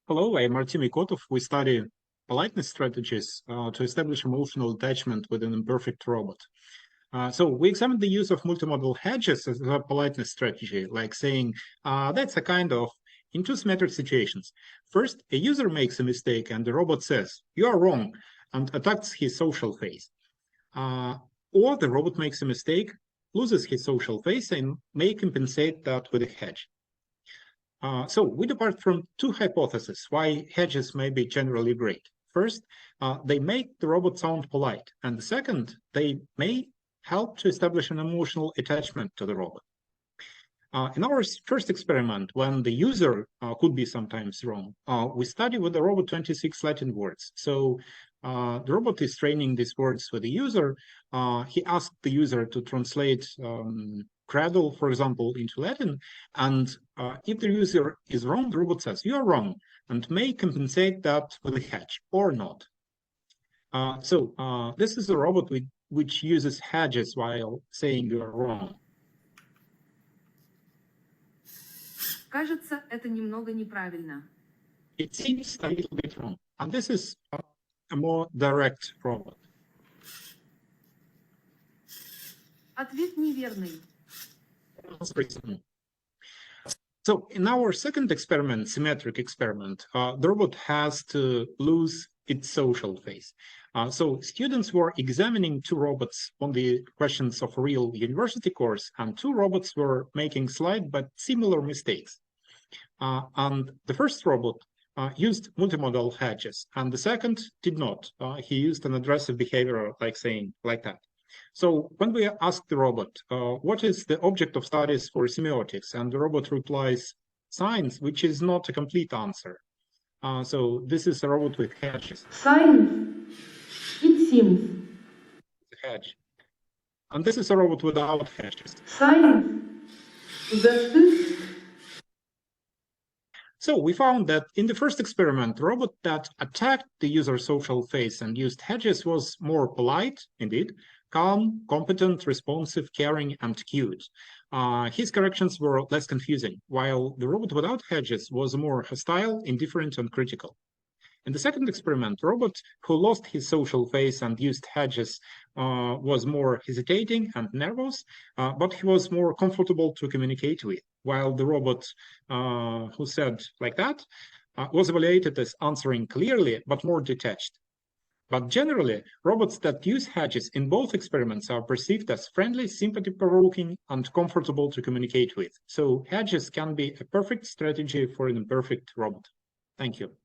Hello, I'm Artemiy Kotov. We study politeness strategies to establish emotional attachment with an imperfect robot. So we examined the use of multimodal hedges as a politeness strategy, like saying that's a kind of in two symmetric situations. First, a user makes a mistake and the robot says, "You are wrong," and attacks his social face. Uh, or the robot makes a mistake, loses his social face, and may compensate that with a hedge. So we depart from two hypotheses why hedges may be generally great. First, they make the robot sound polite. And the second, they may help to establish an emotional attachment to the robot. In our first experiment, when the user could be sometimes wrong, we study with the robot 26 Latin words. So the robot is training these words with the user. He asked the user to translate cradle, for example, into Latin. And if the user is wrong, the robot says, "You are wrong," and may compensate that with a hedge or not. So this is a robot which uses hedges while saying you are wrong. Кажется, это немного неправильно. It seems a little bit wrong. And this is a more direct robot. Ответ неверный. So in our second experiment, symmetric experiment, the robot has to lose its social face. So students were examining two robots on the questions of a real university course, and two robots were making slight but similar mistakes. And the first robot used multimodal hedges, and the second did not. He used an addressive behavior, like saying like that. So when we ask the robot, what is the object of studies for semiotics? And the robot replies, science, which is not a complete answer. So this is a robot with hedges. Science, it seems. Hedge. And this is a robot without hedges. Science, that's it. So we found that in the first experiment, the robot that attacked the user's social face and used hedges was more polite, indeed, calm, competent, responsive, caring, and cute. His corrections were less confusing, while the robot without hedges was more hostile, indifferent, and critical. In the second experiment, the robot who lost his social face and used hedges was more hesitating and nervous, but he was more comfortable to communicate with, while the robot who said like that was evaluated as answering clearly, but more detached. But generally, robots that use hedges in both experiments are perceived as friendly, sympathy-provoking, and comfortable to communicate with. So hedges can be a perfect strategy for an imperfect robot. Thank you.